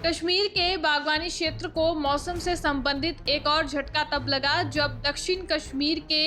कश्मीर के बागवानी क्षेत्र को मौसम से संबंधित एक और झटका तब लगा जब दक्षिण कश्मीर के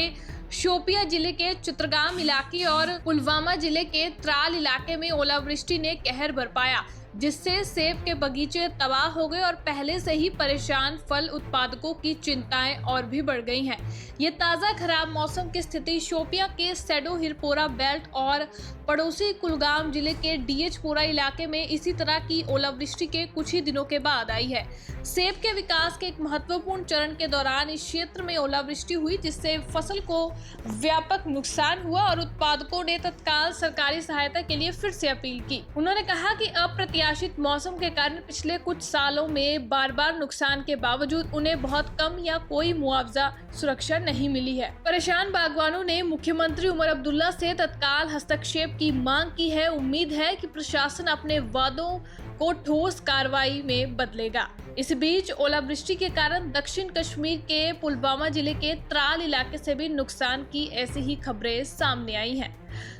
शोपिया जिले के चित्रगाम इलाके और पुलवामा जिले के त्राल इलाके में ओलावृष्टि ने कहर बरपाया, जिससे सेब के बगीचे तबाह हो गए और पहले से ही परेशान फल उत्पादकों की चिंताएं और भी बढ़ गई हैं। ये ताज़ा खराब मौसम की स्थिति शोपिया के सेडो हिरपोरा बेल्ट और पड़ोसी कुलगाम जिले के डीएचपुरा इलाके में इसी तरह की ओलावृष्टि के कुछ ही दिनों के बाद आई है। सेब के विकास के एक महत्वपूर्ण चरण के दौरान इस क्षेत्र में ओलावृष्टि हुई, जिससे फसल को व्यापक नुकसान हुआ और उत्पादकों ने तत्काल सरकारी सहायता के लिए फिर से अपील की। उन्होंने कहा कि अप्रत्याशित मौसम के कारण पिछले कुछ सालों में बार बार नुकसान के बावजूद उन्हें बहुत कम या कोई मुआवजा सुरक्षा नहीं मिली है। परेशान बागवानों ने मुख्यमंत्री उमर अब्दुल्ला से तत्काल हस्तक्षेप की मांग की है। उम्मीद है कि प्रशासन अपने वादों को ठोस कार्रवाई में बदलेगा। इस बीच ओलावृष्टि के कारण दक्षिण कश्मीर के पुलवामा जिले के त्राल इलाके से भी नुकसान की ऐसी ही खबरें सामने आई हैं।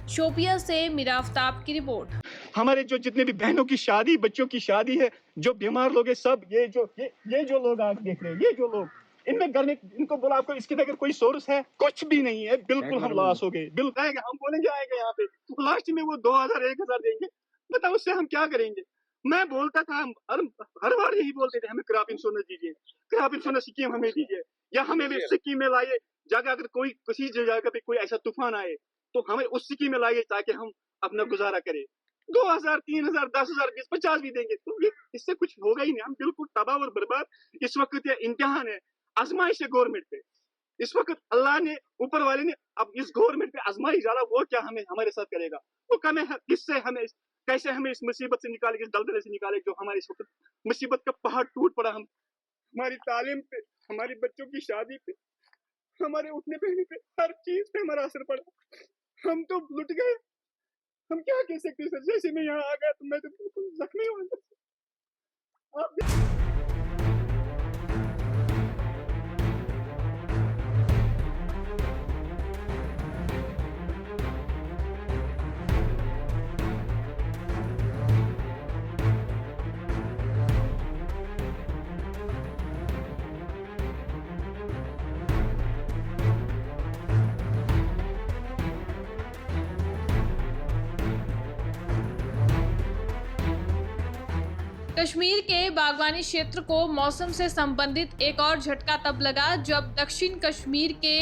शोपिया से मीरा आफ्ताब की रिपोर्ट। हमारे जो जितने भी बहनों की शादी, बच्चों की शादी है, जो बीमार लोग हैं, सब ये जो लोग आप देख रहे हैं, ये जो लोग इनमें घर में इनको बोला आपको इसके बगैर कोई सोर्स है, कुछ भी नहीं है, बिल्कुल हम लॉस हो गए। बिल्कुल आएगा, हम बोलेंगे आएगा यहाँ पे लास्ट में वो 2000 1000 देंगे, बताओ उससे हम क्या करेंगे। मैं बोलता था, हम हर बार यही बोलते थे, हमें क्रॉप इंश्योरेंस दीजिए, क्रॉप इंश्योरेंस स्कीम हमें दीजिए, या हमें भी स्कीम में लाइए। जगह अगर कोई किसी जगह पे कोई ऐसा तूफान आए तो हमें उस स्कीम में लाइए ताकि हम अपना गुजारा करें। 2000 3000 10,000 20 50 भी देंगे तो ये इससे कुछ होगा ही नहीं। हम बिल्कुल तबाह और बर्बाद। इस वक्त ये इम्तिहान है, आजमाइश है गवर्नमेंट पे। इस वक्त अल्लाह ने, ऊपर वाले ने अब इस गवर्नमेंट पे आजमाइश डाला, वो क्या हमें हमारे साथ करेगा, वो किससे हमें कैसे हमें इस मुसीबत से निकाले, इस दलदले से निकाले जो हमारे इस वक्त मुसीबत का पहाड़ टूट पड़ा। हम हमारी तालीम पे, हमारी बच्चों की शादी पे, हमारे उठने बैठने पे, हर चीज पे हमारा असर पड़ा। हम तो लुट गए। हम क्या कह सकते हैं सर। जैसे मैं यहाँ आ गया तो मैं तो बिल्कुल जख्मी हूँ अंदर से। आप कश्मीर के बागवानी क्षेत्र को मौसम से संबंधित एक और झटका तब लगा जब दक्षिण कश्मीर के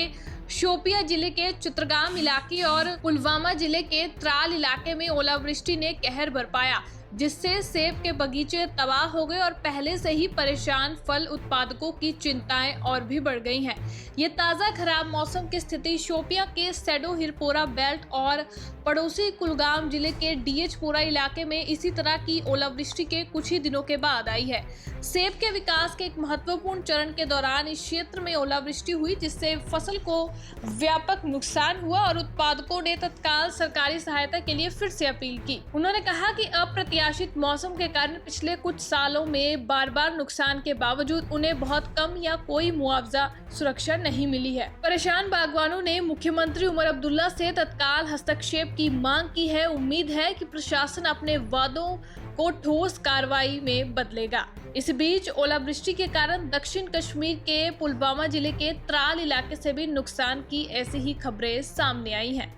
शोपिया जिले के चित्रगाम इलाके और पुलवामा जिले के त्राल इलाके में ओलावृष्टि ने कहर बरपाया, जिससे सेब के बगीचे तबाह हो गए और पहले से ही परेशान फल उत्पादकों की चिंताएं और भी बढ़ गई हैं। ये ताज़ा खराब मौसम की स्थिति शोपिया के सेडो हिरपोरा बेल्ट और पड़ोसी कुलगाम जिले के डीएचपुरा इलाके में इसी तरह की ओलावृष्टि के कुछ ही दिनों के बाद आई है। सेब के विकास के एक महत्वपूर्ण चरण के दौरान इस क्षेत्र में ओलावृष्टि हुई, जिससे फसल को व्यापक नुकसान हुआ और उत्पादकों ने तत्काल सरकारी सहायता के लिए फिर से अपील की। उन्होंने कहा कि अप्रत्याशित मौसम के कारण पिछले कुछ सालों में बार बार नुकसान के बावजूद उन्हें बहुत कम या कोई मुआवजा सुरक्षा नहीं मिली है। परेशान बागवानों ने मुख्यमंत्री उमर अब्दुल्ला से तत्काल हस्तक्षेप की मांग की है। उम्मीद है कि प्रशासन अपने वादों को ठोस कार्रवाई में बदलेगा। इस बीच ओलावृष्टि के कारण दक्षिण कश्मीर के पुलवामा जिले के त्राल इलाके से भी नुकसान की ऐसी ही खबरें सामने आई हैं।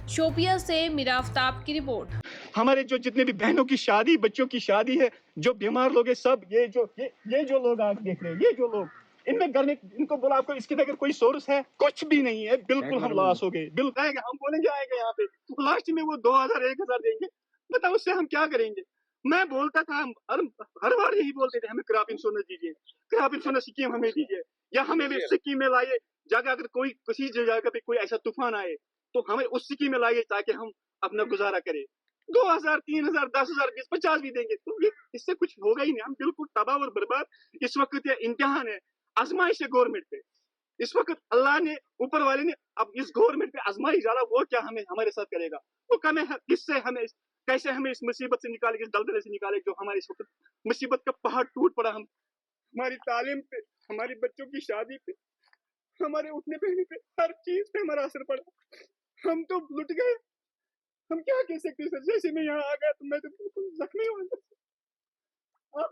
शोपिया से मीरा आफ्ताब की रिपोर्ट। हमारे जो जितने भी बहनों की शादी, बच्चों की शादी है, जो बीमार लोग हैं, सब ये जो लोग आप देख रहे हैं, ये जो लोग इनमें घर में इनको बोला आपको इसके बगैर कोई सोर्स है, कुछ भी नहीं है, बिल्कुल हम लॉस हो गए। बिल्कुल आएगा, हम बोलेंगे आएगा यहाँ पे लास्ट में वो 2000 1000 देंगे, बताओ उससे हम क्या करेंगे। मैं बोलता था, हम हर बार यही बोलते थे, हमें क्रॉप इंश्योरेंस दीजिए, क्रॉप इंश्योरेंस स्कीम हमें दीजिए, या हमें भी स्कीम में लाइए। जगह अगर कोई किसी जगह पे कोई ऐसा तूफान आए तो हमें उस स्कीम में लाइए ताकि हम अपना गुजारा करें। 2000 3000 10,000 20 50 भी देंगे तो ये इससे कुछ होगा ही नहीं। हम बिल्कुल तबाह और बर्बाद। इस वक्त ये इम्तिहान है, आजमाइश है गवर्नमेंट पे। इस वक्त अल्लाह ने, ऊपर वाले ने अब इस गवर्नमेंट पे आजमाइश डाला, वो क्या हमें हमारे साथ करेगा, वो किससे हमें कैसे हमें इस मुसीबत से निकाले, इस दलदले से निकाले जो हमारे इस वक्त मुसीबत का पहाड़ टूट पड़ा। हम हमारी तालीम पे, हमारी बच्चों की शादी पे, हमारे उठने बैठने पे, हर चीज पे हमारा असर पड़ा। हम तो लुट गए। हम क्या कह सकते हैं सर। जैसे मैं यहाँ आ गया तो मैं तो बिल्कुल जख्मी हूँ अंदर से। आप